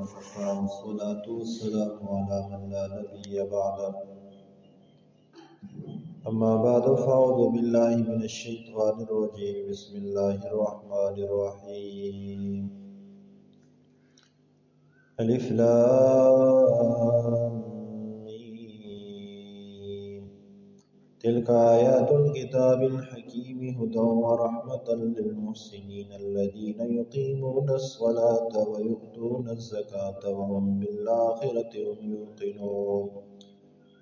وكفى والصلاة والسلام على من لا نبي بعده أما بعد فأعوذ بالله من الشيطان الرجيم بسم الله الرحمن الرحيم ألف لام ميم تلك آيات الكتاب الحكيم هدى ورحمة للمحسنين الذين يقيمون الصلاة ويؤتون الزكاة وهم بالآخرة هم يوقنون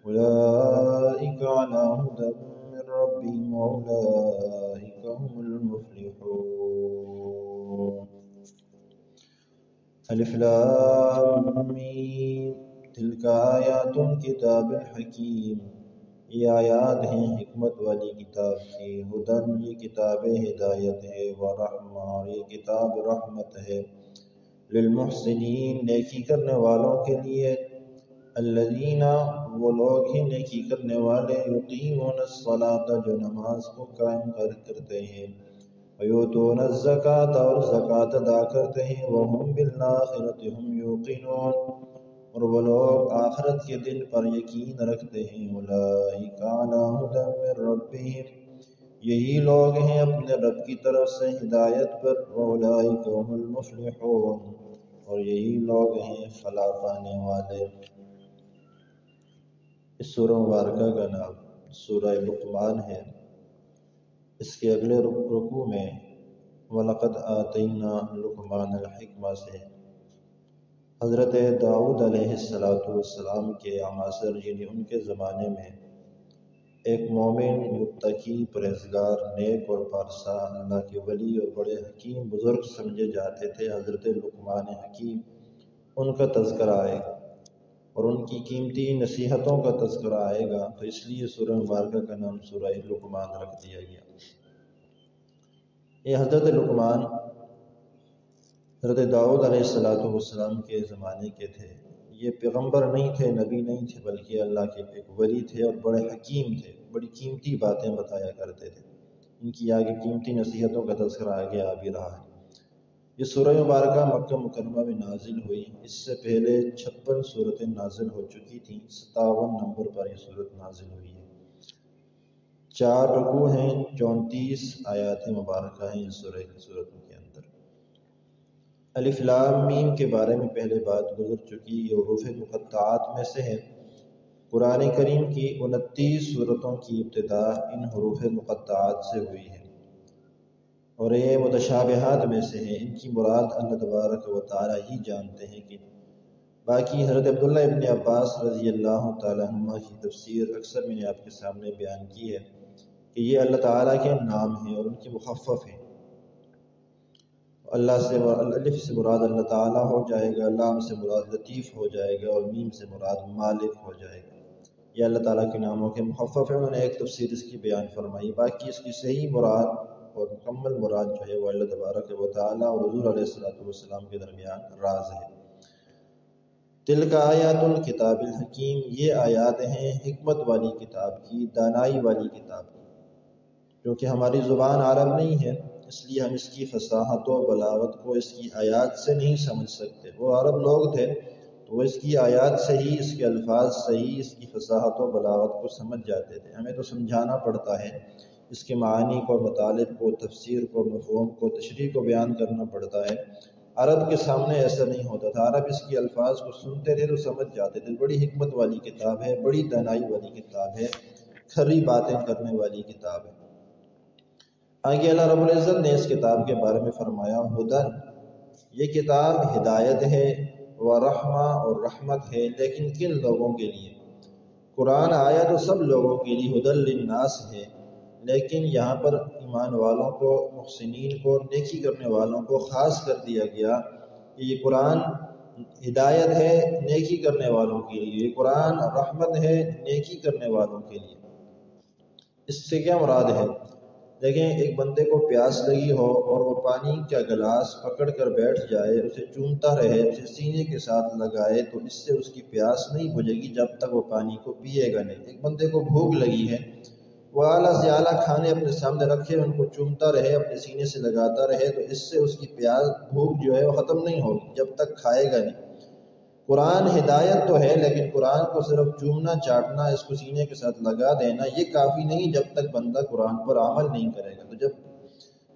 أولئك على هدى من ربهم وأولئك هم المفلحون ألف لام ميم تلك آيات الكتاب الحكيم یہ آیات ہیں حکمت والی کتاب کی، ہدن یہ کتاب ہدایت ہے، ورحمہ اور یہ کتاب رحمت ہے، للمحسنین نیکی کرنے والوں کے لیے، الذین وہ لوگ ہیں نیکی کرنے والے، یقیمون الصلاۃ جو نماز کو قائم کرتے ہیں، ویؤتون الزکاۃ اور زکوٰۃ ادا کرتے ہیں، وہم بالآخرۃ ہم یوقنون اور وہ لوگ آخرت کے دن پر یقین رکھتے ہیں، اولئک علی ھدی من ربہم یہی لوگ ہیں اپنے رب کی طرف سے ہدایت پر، واولئک هم المفلحون اور یہی لوگ ہیں فلاح پانے والے۔ اس سورہ مبارکہ کا نام سورہ لقمان ہے۔ اس کے اگلے رکوع میں وَلَقَدْ آتَيْنَا لُقْمَانَ الْحِکْمَۃَ سے حضرت داؤد علیہ السلام کے عناصر، یعنی ان کے زمانے میں ایک مومن، متقی، پرہیزگار، نیک اور پارسا، اللہ کے ولی اور بڑے حکیم بزرگ سمجھے جاتے تھے حضرت لقمان حکیم، ان کا تذکرہ آئے گا اور ان کی قیمتی نصیحتوں کا تذکرہ آئے گا، تو اس لیے سورہ مبارکہ کا نام سورہ لقمان رکھ دیا گیا۔ یہ حضرت لقمان حضرت داؤد علیہ السلام کے زمانے کے تھے۔ یہ پیغمبر نہیں تھے، نبی نہیں تھے، بلکہ اللہ کے ایک ولی تھے اور بڑے حکیم تھے، بڑی قیمتی باتیں بتایا کرتے تھے۔ ان کی آگے قیمتی نصیحتوں کا تذکرہ آگے آ بھی رہا ہے۔ یہ سورہ مبارکہ مکہ مکرمہ میں نازل ہوئی، اس سے پہلے 56 سورتیں نازل ہو چکی تھیں، 57 نمبر پر یہ سورت نازل ہوئی ہے۔ 4 رکوع ہیں، 34 آیات مبارکہ ہیں اس سورت کے اندر۔ الف لام میم کے بارے میں پہلے بات گزر چکی، یہ حروف مقطعات میں سے ہے۔ قرآن کریم کی 29 سورتوں کی ابتدا ان حروف مقطعات سے ہوئی ہے اور یہ متشابہات میں سے ہیں، ان کی مراد اللہ تبارک و تعالی ہی جانتے ہیں کہ باقی حضرت عبداللہ ابن عباس رضی اللہ تعالیٰ عنہ کی تفسیر اکثر میں نے آپ کے سامنے بیان کی ہے کہ یہ اللہ تعالیٰ کے نام ہیں اور ان کے مخفف ہیں۔ اللہ سے الف سے مراد اللہ تعالیٰ ہو جائے گا، لام سے مراد لطیف ہو جائے گا اور میم سے مراد مالک ہو جائے گا۔ یہ اللہ تعالیٰ کے ناموں کے مخفف ہیں، انہوں نے ایک تفسیر اس کی بیان فرمائی، باقی اس کی صحیح مراد اور مکمل مراد جو ہے وہ اللہ تبارک و تعالیٰ اور حضور علیہ السلام کے درمیان راز ہے۔ تلک آیات الکتاب الحکیم یہ آیات ہیں حکمت والی کتاب کی، دانائی والی کتاب کی، کیونکہ ہماری زبان عرب نہیں ہے اس لیے ہم اس کی فصاحت و بلاغت کو اس کی آیات سے نہیں سمجھ سکتے۔ وہ عرب لوگ تھے تو وہ اس کی آیات سے ہی، اس کے الفاظ سے ہی اس کی فصاحت و بلاغت کو سمجھ جاتے تھے۔ ہمیں تو سمجھانا پڑتا ہے، اس کے معانی کو، مطالب کو، تفسیر کو، مفہوم کو، تشریح کو بیان کرنا پڑتا ہے۔ عرب کے سامنے ایسا نہیں ہوتا تھا، عرب اس کی الفاظ کو سنتے تھے تو سمجھ جاتے تھے۔ بڑی حکمت والی کتاب ہے، بڑی دانائی والی کتاب ہے، کھری باتیں کرنے والی کتاب ہے۔ آگے اللہ رب العزت نے اس کتاب کے بارے میں فرمایا ہدن، یہ کتاب ہدایت ہے، ورحمہ اور رحمت ہے، لیکن کن لوگوں کے لیے؟ قرآن آیا تو سب لوگوں کے لیے، ہدن للناس ہے، لیکن یہاں پر ایمان والوں کو، محسنین کو، نیکی کرنے والوں کو خاص کر دیا گیا کہ یہ قرآن ہدایت ہے نیکی کرنے والوں کے لیے، یہ قرآن رحمت ہے نیکی کرنے والوں کے لیے۔ اس سے کیا مراد ہے؟ دیکھیں، ایک بندے کو پیاس لگی ہو اور وہ پانی کا گلاس پکڑ کر بیٹھ جائے، اسے چومتا رہے، اسے سینے کے ساتھ لگائے، تو اس سے اس کی پیاس نہیں بجھے گی جب تک وہ پانی کو پیے گا نہیں۔ ایک بندے کو بھوک لگی ہے، وہ اعلیٰ سے اعلیٰ کھانے اپنے سامنے رکھے، ان کو چومتا رہے، اپنے سینے سے لگاتا رہے، تو اس سے اس کی پیاس، بھوک جو ہے وہ ختم نہیں ہوگی جب تک کھائے گا نہیں۔ قرآن ہدایت تو ہے، لیکن قرآن کو صرف چومنا چاٹنا، اس کو سینے کے ساتھ لگا دینا یہ کافی نہیں جب تک بندہ قرآن پر عمل نہیں کرے گا۔ تو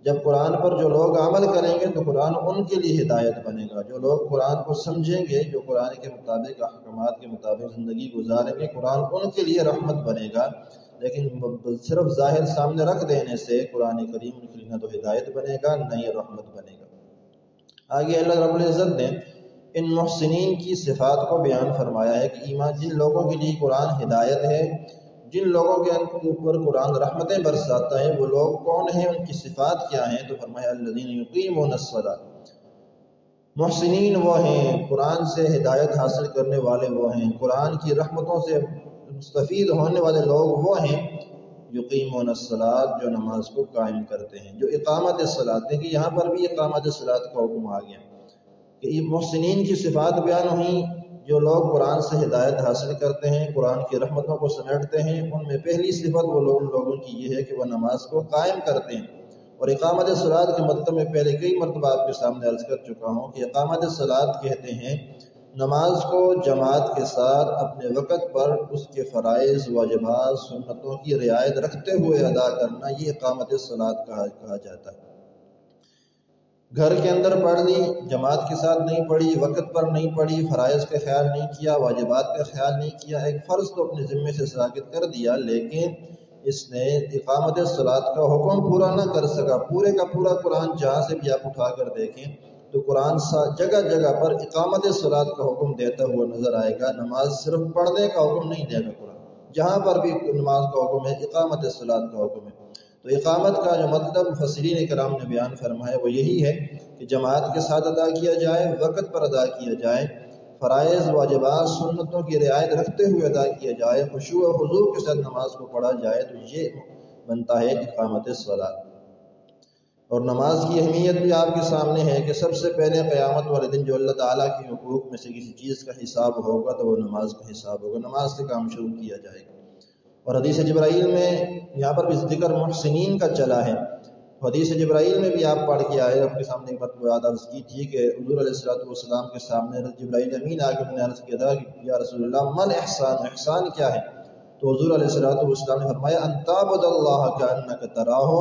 جب قرآن پر جو لوگ عمل کریں گے تو قرآن ان کے لیے ہدایت بنے گا۔ جو لوگ قرآن کو سمجھیں گے، جو قرآن کے مطابق احکامات کے مطابق زندگی گزاریں گے، قرآن ان کے لیے رحمت بنے گا۔ لیکن صرف ظاہر سامنے رکھ دینے سے قرآن کریم ان کے لیے نہ تو ہدایت بنے گا نہ ہی رحمت بنے گا۔ آگے اللہ رب العزت نے ان محسنین کی صفات کو بیان فرمایا ہے کہ ایمان جن لوگوں کے لیے قرآن ہدایت ہے، جن لوگوں کے اوپر قرآن رحمتیں برساتا ہے، وہ لوگ کون ہیں، ان کی صفات کیا ہیں؟ تو فرمایا الذین یقیمون الصلاۃ، محسنین وہ ہیں، قرآن سے ہدایت حاصل کرنے والے وہ ہیں، قرآن کی رحمتوں سے مستفید ہونے والے لوگ وہ ہیں یقیمون الصلاۃ، جو نماز کو قائم کرتے ہیں، جو اقامت الصلاۃ۔ دیکھیے یہاں پر بھی اقامت الصلاۃ کا حکم آ گیا کہ محسنین کی صفات بیان ہوئیں، جو لوگ قرآن سے ہدایت حاصل کرتے ہیں، قرآن کی رحمتوں کو سمیٹتے ہیں۔ ان میں پہلی صفت وہ لوگوں کی یہ ہے کہ وہ نماز کو قائم کرتے ہیں۔ اور اقامت الصلاۃ کے مطلب میں پہلے کئی مرتبہ آپ کے سامنے عرض کر چکا ہوں کہ اقامت الصلاۃ کہتے ہیں نماز کو جماعت کے ساتھ اپنے وقت پر اس کے فرائض، واجبات، سنتوں کی رعایت رکھتے ہوئے ادا کرنا، یہ اقامت الصلاۃ کہا جاتا ہے۔ گھر کے اندر پڑھ لی، جماعت کے ساتھ نہیں پڑھی، وقت پر نہیں پڑھی، فرائض کا خیال نہیں کیا، واجبات کا خیال نہیں کیا، ایک فرض تو اپنے ذمے سے ساقط کر دیا، لیکن اس نے اقامت الصلاۃ کا حکم پورا نہ کر سکا۔ پورے کا پورا قرآن جہاں سے بھی آپ اٹھا کر دیکھیں تو قرآن جگہ جگہ پر اقامت الصلاۃ کا حکم دیتا ہوا نظر آئے گا، نماز صرف پڑھنے کا حکم نہیں دے گا قرآن۔ جہاں پر بھی نماز کا حکم ہے اقامت الصلاۃ کا حکم ہے۔ تو اقامت کا جو مطلب مفسرین کرام نے بیان فرمایا وہ یہی ہے کہ جماعت کے ساتھ ادا کیا جائے، وقت پر ادا کیا جائے، فرائض، واجبات، سنتوں کی رعایت رکھتے ہوئے ادا کیا جائے، خشوع و خضوع کے ساتھ نماز کو پڑھا جائے، تو یہ بنتا ہے اقامت الصلاۃ۔ اور نماز کی اہمیت بھی آپ کے سامنے ہے کہ سب سے پہلے قیامت والے دن جو اللہ تعالیٰ کے حقوق میں سے کسی چیز کا حساب ہوگا تو وہ نماز کا حساب ہوگا، نماز سے کام شروع کیا جائے گا۔ اور حدیث جبرائیل میں یہاں پر بھی ذکر محسنین کا چلا ہے۔ حدیث جبرائیل میں بھی آپ پڑھ کے آئے، آپ کے سامنے ایک بات عرض کی تھی کہ حضور علیہ السلام کے سامنے جبرائیل امین آ کے انہوں نے عرض کیا تھا کہ یا رسول اللہ من احسان، احسان کیا ہے؟ تو حضور علیہ السلام نے فرمایا ان تعبد اللہ کأنک تراہ،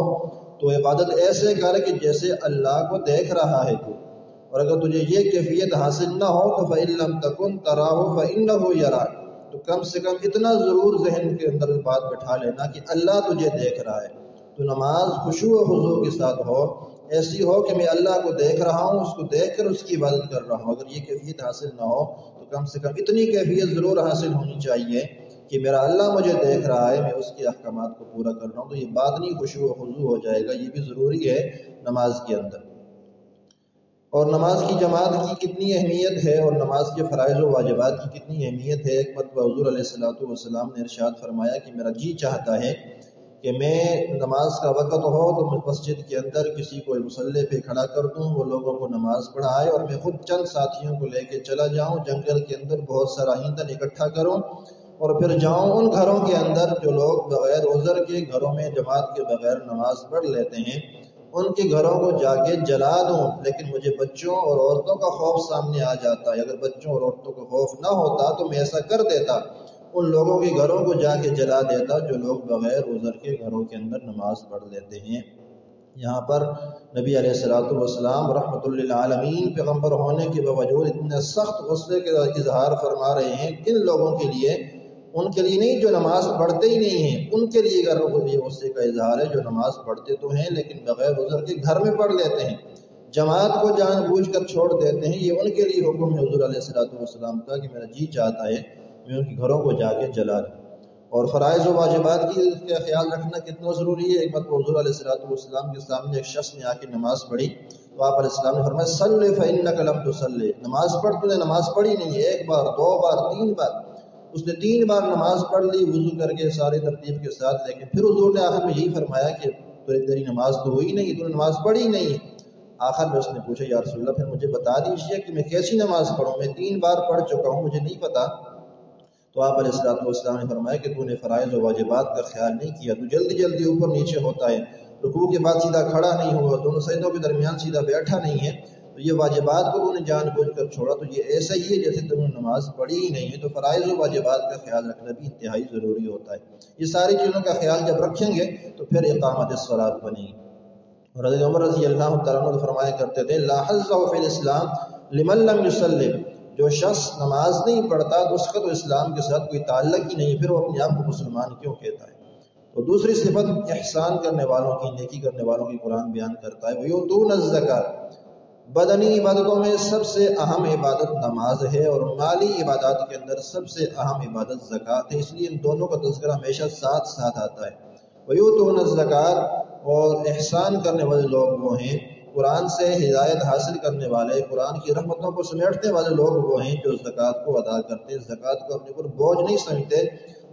تو عبادت ایسے کر کہ جیسے اللہ کو دیکھ رہا ہے تو، اور اگر تجھے یہ کیفیت حاصل نہ ہو تو فإن لم تکن تراہ فإنہ یراک، تو کم سے کم اتنا ضرور ذہن کے اندر بات بٹھا لینا کہ اللہ تجھے دیکھ رہا ہے۔ تو نماز خشوع و خضوع کے ساتھ ہو، ایسی ہو کہ میں اللہ کو دیکھ رہا ہوں، اس کو دیکھ کر اس کی عبادت کر رہا ہوں۔ اگر یہ کیفیت حاصل نہ ہو تو کم سے کم اتنی کیفیت ضرور حاصل ہونی چاہیے کہ میرا اللہ مجھے دیکھ رہا ہے، میں اس کے احکامات کو پورا کر رہا ہوں، تو یہ باطنی خشوع و خضوع ہو جائے گا۔ یہ بھی ضروری ہے نماز کے اندر۔ اور نماز کی جماعت کی کتنی اہمیت ہے اور نماز کے فرائض و واجبات کی کتنی اہمیت ہے۔ ایک مرتبہ حضور علیہ السلام نے ارشاد فرمایا کہ میرا جی چاہتا ہے کہ میں نماز کا وقت ہو تو مسجد کے اندر کسی کو مصلی پہ کھڑا کر دوں، وہ لوگوں کو نماز پڑھائے، اور میں خود چند ساتھیوں کو لے کے چلا جاؤں، جنگل کے اندر بہت سارا ایندھن اکٹھا کروں، اور پھر جاؤں ان گھروں کے اندر جو لوگ بغیر عذر کے گھروں میں جماعت کے بغیر نماز پڑھ لیتے ہیں، ان کے گھروں کو جا کے جلا دوں۔ لیکن مجھے بچوں اور عورتوں کا خوف سامنے آ جاتا ہے، اگر بچوں اور عورتوں کا خوف نہ ہوتا تو میں ایسا کر دیتا، ان لوگوں کے گھروں کو جا کے جلا دیتا جو لوگ بغیر عذر کے گھروں کے اندر نماز پڑھ لیتے ہیں۔ یہاں پر نبی علیہ السلام رحمت للعالمین پیغمبر ہونے کے باوجود اتنے سخت غصے کا اظہار فرما رہے ہیں کن لوگوں کے لیے، ان کے لیے نہیں جو نماز پڑھتے ہی نہیں ہیں، ان کے لیے اگر یہ غصے کا اظہار ہے جو نماز پڑھتے تو ہیں لیکن بغیر عذر کے گھر میں پڑھ لیتے ہیں، جماعت کو جان بوجھ کر چھوڑ دیتے ہیں، یہ ان کے لیے حکم ہے حضور علیہ السلام کا کہ میرا جی چاہتا ہے میں ان کے گھروں کو جا کے جلا دوں۔ اور فرائض و واجبات کی کا خیال رکھنا کتنا ضروری ہے۔ ایک بات حضور علیہ السلام کے سامنے ایک شخص نے آ کے نماز پڑھی تو آپ علیہ السلام نے فرمایا صلی فإنک لم تصلی، نماز پڑھ، تو نے نماز پڑھی نہیں، ایک بار، دو بار، تین بار۔ اس نے 3 بار نماز پڑھ لی وضو کر کے ساری ترتیب کے ساتھ، لیکن پھر حضور نے آخر میں یہی فرمایا کہ تیری نماز تو ہوئی نہیں، تو نے نماز پڑھی نہیں۔ آخر میں اس نے پوچھا یا رسول اللہ پھر مجھے بتا دیجیے کہ میں کیسی نماز پڑھوں، میں 3 بار پڑھ چکا ہوں، مجھے نہیں پتا۔ تو آپ علیہ السلام نے فرمایا کہ تو نے فرائض و واجبات کا خیال نہیں کیا، تو جلدی جلدی اوپر نیچے ہوتا ہے، رکوع کے بعد سیدھا کھڑا نہیں ہوا، دونوں سجدوں کے درمیان سیدھا بیٹھا نہیں ہے، تو یہ واجبات کو انہوں نے جان بوجھ کر چھوڑا، تو یہ ایسا ہی ہے جیسے تم نے نماز پڑھی ہی نہیں ہے۔ تو فرائض و واجبات کا خیال رکھنا بھی انتہائی ضروری ہوتا ہے۔ یہ ساری چیزوں کا خیال جب رکھیں گے تو پھر اقامت الصلاۃ بنے گی۔ اور حضرت عمر رضی اللہ تعالیٰ عنہ فرمایا کرتے تھے لا حظ فی الاسلام لمن لم یصلی، جو شخص نماز نہیں پڑھتا تو اس کا تو اسلام کے ساتھ کوئی تعلق ہی نہیں، پھر وہ اپنے آپ کو مسلمان کیوں کہتا ہے۔ تو دوسری صفت احسان کرنے والوں کی، نیکی کرنے والوں کی قرآن بیان کرتا ہے وَيُؤْتُونَ الزَّكَاةَ، بدنی عبادتوں میں سب سے اہم عبادت نماز ہے، اور مالی عبادات کے اندر سب سے اہم عبادت زکوٰۃ ہے، اس لیے ان دونوں کا تذکرہ ہمیشہ ساتھ ساتھ آتا ہے۔ وَيُؤْتُونَ الزَّكَاةَ، اور احسان کرنے والے لوگ وہ ہیں، قرآن سے ہدایت حاصل کرنے والے، قرآن کی رحمتوں کو سمیٹنے والے لوگ وہ ہیں جو زکوٰۃ کو ادا کرتے ہیں، زکوٰۃ کو اپنے اوپر بوجھ نہیں سمجھتے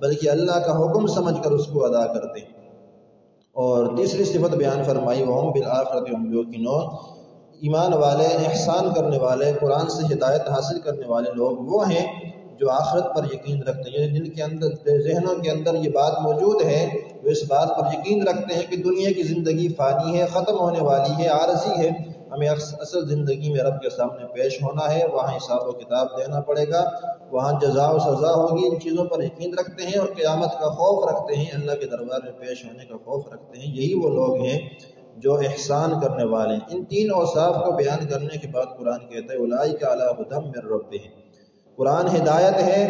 بلکہ اللہ کا حکم سمجھ کر اس کو ادا کرتے ہیں۔ اور تیسری صفت بیان فرمائی وَهُمْ بِالْآخِرَةِ هُمْ يُوقِنُونَ، ایمان والے، احسان کرنے والے، قرآن سے ہدایت حاصل کرنے والے لوگ وہ ہیں جو آخرت پر یقین رکھتے ہیں، یعنی جن کے اندر ذہنوں کے اندر یہ بات موجود ہے، وہ اس بات پر یقین رکھتے ہیں کہ دنیا کی زندگی فانی ہے، ختم ہونے والی ہے، عارضی ہے، ہمیں اصل زندگی میں رب کے سامنے پیش ہونا ہے، وہاں حساب و کتاب دینا پڑے گا، وہاں جزا و سزا ہوگی۔ ان چیزوں پر یقین رکھتے ہیں اور قیامت کا خوف رکھتے ہیں، اللہ کے دربار میں پیش ہونے کا خوف رکھتے ہیں، یہی وہ لوگ ہیں جو احسان کرنے والے ہیں۔ ان تین اوصاف کو بیان کرنے کے بعد قرآن کہتا ہے اولئک علی ھدی من ربہم، قرآن ہدایت ہے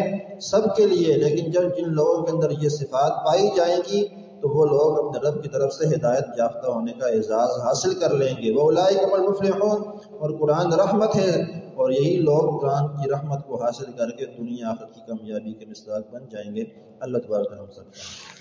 سب کے لیے، لیکن جب جن لوگوں کے اندر یہ صفات پائی جائیں گی تو وہ لوگ اپنے رب کی طرف سے ہدایت یافتہ ہونے کا اعزاز حاصل کر لیں گے۔ وَأُولَٰئِکَ هُمُ الْمُفْلِحُونَ، اور قرآن رحمت ہے، اور یہی لوگ قرآن کی رحمت کو حاصل کر کے دنیا آخرت کی کامیابی کے مصداق بن جائیں گے۔ اللہ تبارک و تعالیٰ ہم سب